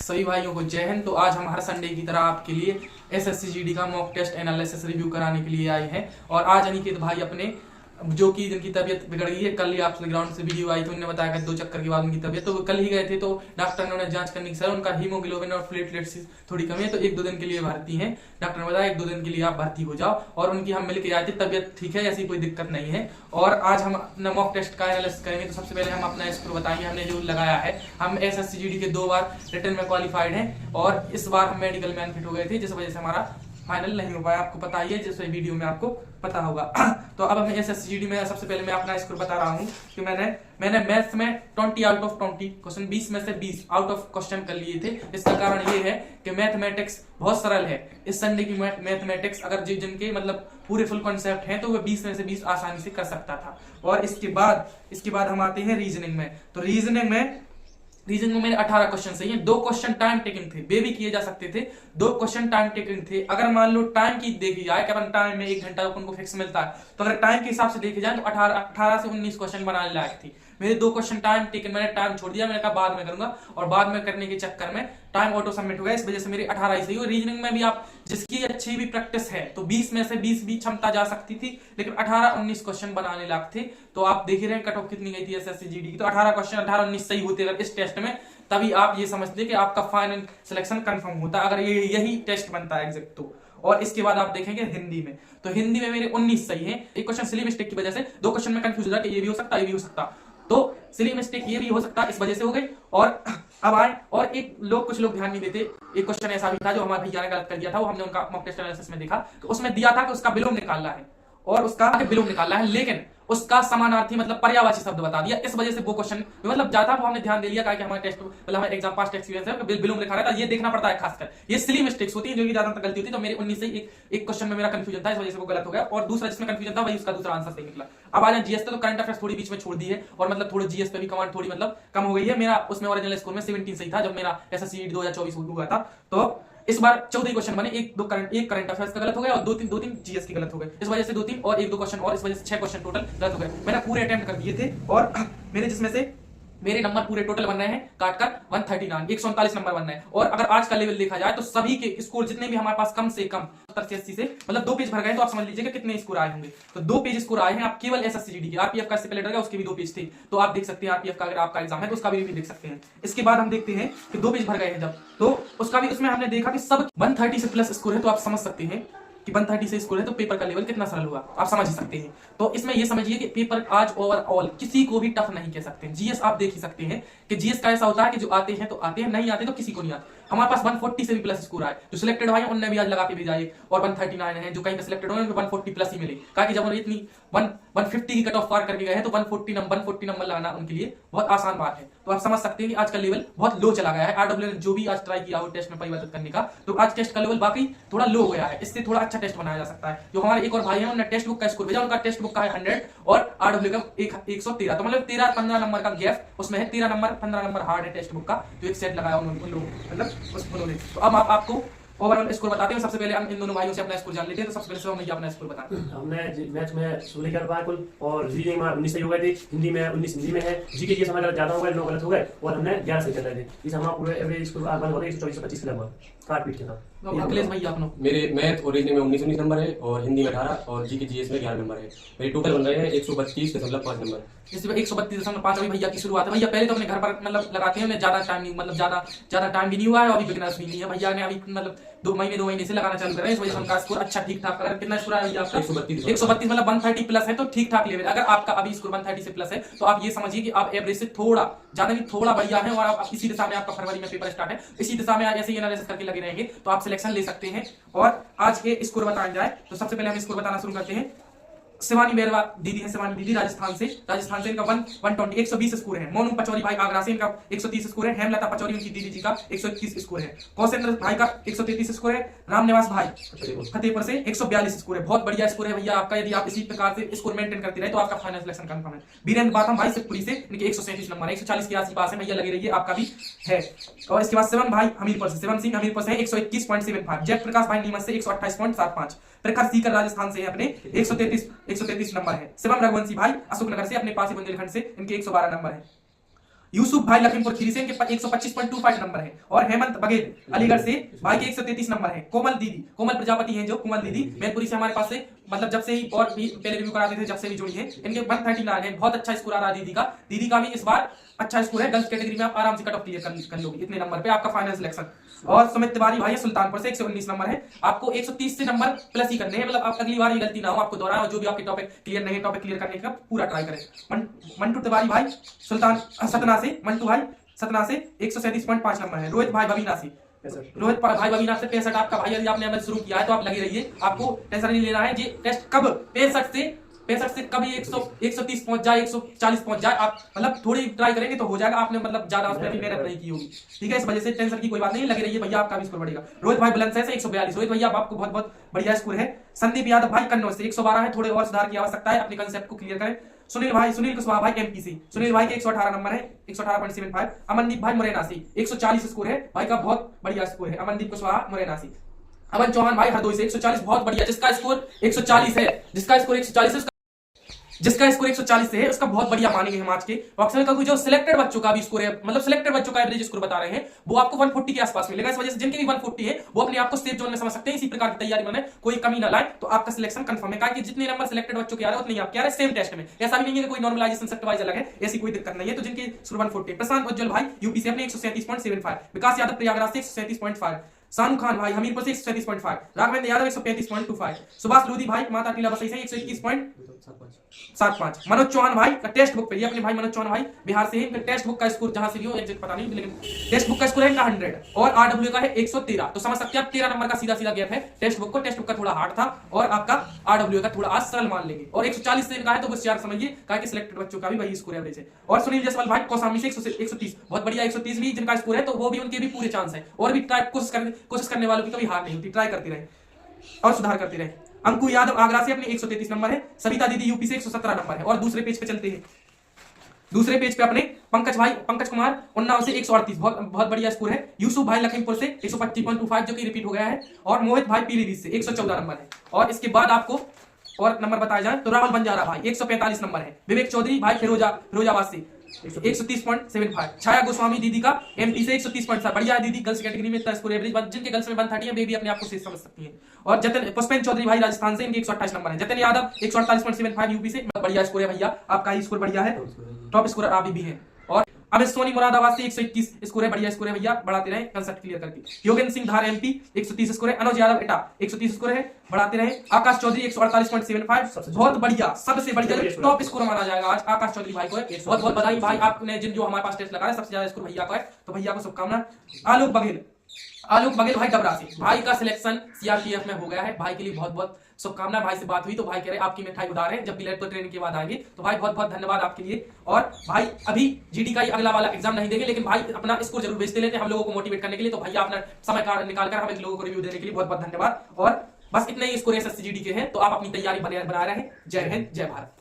सभी भाइयों को जय हिंद। तो आज हम हर संडे की तरह आपके लिए एसएससी जीडी का मॉक टेस्ट एनालिसिस रिव्यू कराने के लिए आए हैं। और आज अनिकेत भाई अपने जो कि जिनकी तबीयत बिगड़ गई है, कल ही आपसे ग्राउंड से वीडियो आई थी, उन्होंने बताया कि 2 चक्कर के बाद उनकी तबीयत, तो कल ही गए थे तो डॉक्टर ने उन्हें जांच करने की सर उनका हीमोग्लोबिन और प्लेटलेट्स थोड़ी कमी है, तो 1-2 दिन के लिए भर्ती हैं। डॉक्टर ने बताया 1-2 दिन के लिए आप भर्ती हो जाओ, और उनकी हम मिलकर आए थे, तबियत ठीक है, ऐसी कोई दिक्कत नहीं है। और आज हम अपना मॉक टेस्ट का एनालिसिस करेंगे। तो सबसे पहले हम अपना स्कोर बताएंगे, हमने जो लगाया है। हम एसएससी जीडी के 2 बार रिटर्न में क्वालिफाइड हैं, और इस बार हम मेडिकल मैन फिट हो गए थे, जिस वजह से हमारा फाइनल नहीं हो पाया, आपको पता ही है, जिस वीडियो में आपको पता होगा। तो अब हमें एसएससी में सबसे पहले मैं अपना स्कोर बता रहा हूँ कि मैंने मैथ्स में 20 आउट ऑफ 20 क्वेश्चन, 20 में से 20 आउट ऑफ क्वेश्चन कर लिए थे। इसका कारण ये है कि मैथमेटिक्स बहुत सरल है। इस संडे की मैथमेटिक्स अगर जिनके मतलब पूरे फुल कॉन्सेप्ट हैं, तो वह 20 में से 20 आसानी से कर सकता था। और इसके बाद हम आते हैं रीजनिंग में। तो रीजनिंग में मेरे 18 क्वेश्चन सही हैं। 2 क्वेश्चन टाइम टेकिंग थे, वे भी किए जा सकते थे। 2 क्वेश्चन टाइम टेकिंग थे। अगर मान लो टाइम की देखी जाए कि अपन टाइम में 1 घंटा अपन को फिक्स मिलता है, तो अगर टाइम के हिसाब से देखे जाए तो 18 से 19 क्वेश्चन बनाने लायक थी। मेरे 2 क्वेश्चन टाइम टेकन, मैंने टाइम छोड़ दिया, मैंने कहा बाद में करूंगा, और बाद में करने के चक्कर में टाइम ऑटो सबमिट हो गया, इस वजह से मेरे 18 ही सही हुए। रीजनिंग में भी आप जिसकी अच्छी भी प्रैक्टिस है, तो 20 में से 20 भी क्षमता जा सकती थी, लेकिन 18-19 क्वेश्चन बनाने लायक थे। तो आप देख रहे हैं कट ऑफ कितनी गई थी एसएससी जीडी की। तो 18 क्वेश्चन 18-19 सही होते अगर इस टेस्ट में, तभी आप ये समझते कि आपका फाइनल सिलेक्शन कंफर्म होता, अगर ये यही टेस्ट बनता है एग्जैक्ट तो। और इसके बाद आप देखेंगे हिंदी में, तो हिंदी में मेरे 19 सही हैं। एक क्वेश्चन सिली मिस्टेक की वजह से 2 क्वेश्चन में कंफ्यूज हो जाता, ये भी हो सकता, ये भी हो सकता, तो सिली मिस्टेक ये भी हो सकता, इस वजह से हो गई। और अब आए, और कुछ लोग ध्यान नहीं देते। एक क्वेश्चन ऐसा भी था जो हमारे भैया ने गलत कर दिया था, वो हमने उनका मॉक टेस्ट एनालिसिस में देखा, तो उसमें दिया था कि उसका विलोम निकालना है, और उसका विलोम निकालना है, लेकिन उसका समानार्थी मतलब पर्यायवाची शब्द बता दिया। इस वजह से वो क्वेश्चन मतलब जाता, वो हमने ध्यान दे लिया कि हमारे टेस्ट मतलब हमारे एग्जाम पास्ट एक्सपीरियंस है, विलोम लिखा रहता है, ये देखना पड़ता है खासकर। ये सिली मिस्टेक्स होती है जो कि ज्यादातर गलती होती है। तो मेरे 19 से एक क्वेश्चन में मेरा कंफ्यूजन था, इस वजह से वो गलत हो गया, और दूसरा जिसमें कंफ्यूजन था वही उसका दूसरा आंसर सही निकला। अब आ जाए जीएस पे, तो करंट अफेयर्स थोड़ी बीच में छोड़ दी है, और मतलब थोड़ी जीएस पे भी कमांड थोड़ी मतलब कम हो गई है। मेरा उसमें ओरिजिनल स्कोर में 17 सही था जब मेरा एसएससी 2024 हुआ था। तो इस बार 14 क्वेश्चन बने, एक करंट अफेयर्स का गलत हो गया, और 2-3 जीएस की गलत हो गए। इस वजह से 2-3 और 1-2 क्वेश्चन, और इस वजह से 6 क्वेश्चन टोटल गलत हो गए। मैंने पूरे अटेम्प्ट कर दिए थे, और मेरे जिसमें से मेरे नंबर पूरे टोटल बन रहे हैं काटकर 139, 139 नंबर बन रहे हैं। और अगर आज का लेवल देखा जाए, तो सभी के स्कोर जितने भी हमारे पास कम से कम 70 से 80 से मतलब 2 पेज भर गए, तो आप समझ लीजिए कितने स्कोर आए होंगे। तो 2 पेज स्कोर आए हैं आप केवल एसएससी जीडी के। आरपीएफ का इससे पहले लगा, उसके भी 2 पेज थे, तो आप देख सकते हैं आरपीएफ का अगर आपका एग्जाम है तो उसका भी देख सकते हैं। इसके बाद हम देखते हैं कि 2 पेज भर गए हैं जब, तो उसका भी उसमें हमने देखा कि सब 130 से प्लस स्कोर है, तो आप समझ सकते हैं कि 130 से स्कोर है, तो पेपर का लेवल कितना सरल हुआ, आप समझ ही सकते हैं। तो इसमें ये समझिए कि पेपर आज ओवरऑल किसी को भी टफ नहीं कह सकते। जीएस आप देख ही सकते हैं कि जीएस का ऐसा होता है कि जो आते हैं तो आते हैं, नहीं आते तो किसी को नहीं आते। हमारे पास 140 से भी प्लस स्कोर आए, जो सिलेक्टेड भाई उनने भी आज लगा के भेजा है, और 139 है, जो कहीं पे सिलेक्टेड हुए 140 प्लस ही मिले। कहा कि जब उन्होंने इतनी 150 की कट ऑफ पार करके गए हैं, तो 140 नंबर लगाना उनके लिए बहुत आसान बात है। तो आप समझ सकते हैं कि आज का लेवल बहुत लो चला गया है। आरडब्ल्यू ने जो भी आज ट्राई किया हो टेस्ट में परिवर्तित करने का, तो आज टेस्ट का लेवल बाकी थोड़ा लो हो गया है। इससे थोड़ा अच्छा टेस्ट बनाया जा सकता है। जो हमारे एक और भाई हैं, उन्होंने टेक्स्ट बुक का स्कोर भेजा, उनका टेक्स्ट बुक का है 100 और आरडब्ल्यू का 113, तो मतलब 13-15 नंबर का गैप उसमें है। 13-15 नंबर हार्ड है टेक्स्ट बुक का, जो एक सेट लगाया उन लोगों मतलब उन्होंने। तो अब आपको ओवरऑल स्कोर बताते हैं। सबसे पहले हम इन दोनों भाइयों से अपना स्कोर जान लेते हैं। तो सबसे पहले हम अपना स्कोर बताते हैं। हमने मैथ में 16 कर पाया कुल, और रीजनिंग में 19 सही हो गए थे, हिंदी में 19 हिंदी में है, जीके जी हमारे ज्यादा हो गए, 9 गलत हो गए, और हमने 11 सही कर रहे थे। इस हमारा पूरे एवरेज स्कोर आगे हो गए 124-125 के लगभग, काट पीट के साथ। अखिलेश भाई अपना मेरे मैथ और रीजनिंग में 19 नंबर है, और हिंदी में 18, और जीके जीएस में 11 नंबर है। मेरे टोटल बन रहे हैं 132.5 नंबर। इसमें 132.5 अभी भैया की शुरुआत है। भैया पहले तो अपने घर पर मतलब लगाते हैं, ज्यादा टाइम नहीं, मतलब ज्यादा टाइम भी नहीं हुआ है, और अभी बिगनर्स भी नहीं है। भैया ने अभी मतलब 2 महीने से लगाना चालू कर रहे हैं, इस वजह से उनका स्कोर अच्छा ठीक ठाक। अगर कितना स्कोर है भैया आपका 132 मतलब 130 प्लस है, तो ठीक ठाक लेवल। अगर आपका अभी स्कोर 130 से प्लस है, तो आप ये समझिए कि आप एवरेज से थोड़ा ज्यादा भी थोड़ा बढ़िया है, और आप इसी दिशा में आपका फरवरी में पेपर स्टार्ट है, इसी दिशा में ऐसे ही एनालिसिस करके लगे रहेंगे, तो आप सिलेक्शन ले सकते हैं। और आज के स्कोर बताया जाए, तो सबसे पहले हम स्कोर बताना शुरू करते हैं। शिवानी बेरवा दीदी है, शिवानी दीदी राजस्थान से इनका 120 स्कोर है। मोनू पचौरी भाई आगरा से, इनका 130 स्कोर है। हेमलता पचौरी उनकी दीदी जी का 121 स्कोर है। कौशेंद्र भाई का 133 स्कोर है। रामनिवास भाई फतेहपुर से 142 स्कोर है। बहुत बढ़िया स्कोर है भैया आपका। यदि आप इसी प्रकार से स्कोर मेंटेन करते रहे, तो आपका फाइनल सिलेक्शन कंफर्म है। वीरेंद्र बाथम भाई शिवपुरी से, इनके 137 नंबर है, 140 के आसपास है भैया, लगे रहिए, आपका भी है। और इसके बाद शिवम भाई हमीरपुर से, शिवम सिंह हमीरपुर से 121.75। जयप्रकाश भाई नीमच से 128.75। प्रखर सीकर राजस्थान से अपने 133 नंबर है। शिवम रघुवंशी भाई अशोकनगर से, अपने पास ही बुंदेलखंड से, इनके 112 नंबर है। यूसुफ भाई लखीमपुर खीरी से, इनके 125.25 नंबर है। और हेमंत बघेल अलीगढ़ से भाई के 133 नंबर है। कोमल दीदी, कोमल प्रजापति हैं जो कोमल दीदी मैनपुरी से हमारे पास से, मतलब जब से ही और भी पहले रिव्यू कराते थे, जब से भी जुड़ी है, इनके 139 है। बहुत अच्छा स्कोर आ रहा है दीदी का। दीदी का भी इस बार अच्छा स्कोर है। गर्ल्स कैटेगरी में आप आराम से कट ऑफ क्लियर कर लोगे इतने नंबर पे, आपका फाइनल सिलेक्शन। और सुमित तिवारी भाई है सुल्तानपुर से, 119 नंबर है। आपको 130 से नंबर प्लस ही करने हैं, मतलब आप अगली बार ये गलती ना हो आपको दोहराए, और जो भी आपके टॉपिक क्लियर नहीं है, टॉपिक क्लियर करने का पूरा ट्राई करें। मंटू तिवारी भाई सतना से, मंटू भाई सतना से 137.5 नंबर है। रोहित भाई बबीना से, रोहित भाई बबीना से 65 आपका भाई। यदि आपने अमल शुरू किया है तो आप लगे रहिए, आपको टेंशन नहीं लेना है। ये टेस्ट कब 65 से कभी 130 पहुंच जाए, 140 पहुंच जाए, आप मतलब थोड़ी ट्राई करेंगे तो हो जाएगा। आपने मतलब ज्यादा उसमें मेहनत नहीं की होगी, ठीक है। इस वजह से टेंशन की कोई बात नहीं, लगे रहिए भैया, आपका भी स्कोर बढ़ेगा। रोहित भाई बुलंदशहर से 142, रोहित भैया आपको बहुत बहुत बढ़िया स्कोर है। संदीप यादव भाई कन्नौज से 112 है, थोड़े और सुधार की आवश्यकता है, अपने कंसेप्ट को क्लियर करें। सुनील कुशवाहा भाई एमपी से, सुनील भाई के 118 नंबर है, 118.75। अमनदीप भाई मुरैना से 140 स्कोर है, भाई का बहुत बढ़िया स्कोर है। अमनदीप कुशवाहा मुरैना से। अमन चौहान भाई हरदोई से 140, बहुत बढ़िया। जिसका स्कोर 140 है, जिसका स्कोर 140 है उसका बहुत बढ़िया मानेंगे हम आज के वॉक्समेल का। जो सिलेक्टेड बच्चों का भी स्कोर है, मतलब सिलेक्टेड बच्चों का एवरेज स्कोर बता रहे हैं, वो आपको 140 के आसपास मिलेगा। इस वजह से जिनके भी 140 है वो अपने आप को सेफ जोन में समझ सकते हैं। इसी प्रकार की तैयारी में कोई कमी ना लाए तो आपका सिलेक्शन कंफर्म है। कहा कि जितने नंबर सिलेक्टेड बच्चों के आ रहे हैं उतने ही आपके आ रहे हैं सेम टेस्ट में। ऐसा भी नहीं है कि कोई नॉर्मलाइजेशन सेक्टर वाइज अलग है, ऐसी कोई दिक्कत नहीं है। तो जिनके स्कोर 140, प्रशांत उज्जवल भाई यूपी से अपने 137.75, विकास यादव प्रयागराज से 137.5, शानू खान भाई हमीरपुर से 137.5, राघवेंद्र यादव 135.25, सुभाष लोधी भाई माता टीला बसई से 121.75, मनोज चौहान भाई का टेस्ट बुक पे, ये अपने भाई मनोज चौहान भाई बिहार से है। टेस्ट बुक का स्कोर जहां से भी हो एग्जैक्ट पता नहीं, लेकिन टेस्ट बुक का स्कोर है इनका 100 और आरडब्ल्यू का है 113। तो समझ सकते हैं आप 13 नंबर का सीधा गैप है टेस्ट बुक को। टेस्ट बुक का थोड़ा हार्ड था और आपका आरडब्ल्यू का थोड़ा आज सरल मान लेंगे। और 140 से इनका है तो बस यार समझिए कहा कि सिलेक्टेड बच्चों का भी वही स्कोर एवरेज है। और सुनील जायसवाल भाई कौसामी से 130, बहुत बढ़िया। 130 भी जिनका स्कोर है तो वो भी उनके भी पूरे चांस है। और भी ट्राई कोशिश करने वालों की कभी हार नहीं होती, ट्राई करते रहे और सुधार करते रहे। अंकु यादव आगरा से अपने 133 नंबर है। सविता दीदी यूपी से 117 नंबर है। और दूसरे पेज पे चलते हैं। दूसरे पेज पे अपने पंकज कुमार उन्नाव से 138, बहुत बढ़िया स्कोर है। यूसुफ भाई लखीमपुर से 125.25 जो कि रिपीट हो गया है। और मोहित भाई पीलीभीत से 114 नंबर है। और इसके बाद आपको और नंबर बताए जाए तो राहुल बंजारा भाई 145 नंबर है। विवेक चौधरी भाई फिरोजाबाद से 130.75, छाया गोस्वामी दीदी का एमपी से 130.7, बढ़िया है दीदी। गर्ल्स कैटेगरी में इतना स्कोर एवरेज, जिनके गर्ल्स में 130 है वे भी अपने आप को सेफ समझ सकती हैं। और पुष्पेंद्र चौधरी भाई राजस्थान से, इनके 128 नंबर है। जतिन यादव 148.75 यूपी से, बढ़िया स्कोर है भैया, आपका ही स्कोर बढ़िया है, टॉप स्कोर आप भी है। और अमित सोनी मुरादाबाद से 121 स्कोर है, बढ़िया स्कोर है भैया, बढ़ाते रहे कंसेप्ट क्लियर करके। योगेंद्र सिंह धार एमपी 130 स्कोर है। अनुज यादव एटा 130 स्कोर है, बढ़ाते रहे। आकाश चौधरी 148.75, बहुत बढ़िया, सबसे बढ़िया टॉप स्कोर माना जाएगा आज आकाश चौधरी भाई को। बहुत बहुत बधाई भाई, आपने जो हमारे पास टेस्ट लगाया सबसे ज्यादा स्कोर भैया का है, तो भैया को शुभकामना। आलोक बघेल भाई डबरा से, भाई का सिलेक्शन सीआरपीएफ में हो गया है, भाई के लिए बहुत बहुत शुभकामना। भाई से बात हुई तो भाई कह रहे आपकी मिठाई उधार है, जब भी लेट ट्रेनिंग के बाद आएंगे। तो भाई बहुत बहुत धन्यवाद आपके लिए। और भाई अभी जीडी का ही अगला वाला एग्जाम नहीं देंगे, लेकिन भाई अपना स्कोर जरूर भेजते लेते हैं हम लोगों को मोटिवेट करने के लिए। तो भैया अपना समय निकालकर हमें लोगों को रिव्यू देने के लिए बहुत बहुत धन्यवाद। और बस इतने ही स्कोर एसएससी जीडी के हैं, तो आप अपनी तैयारी बनाए रहे। जय हिंद, जय भारत।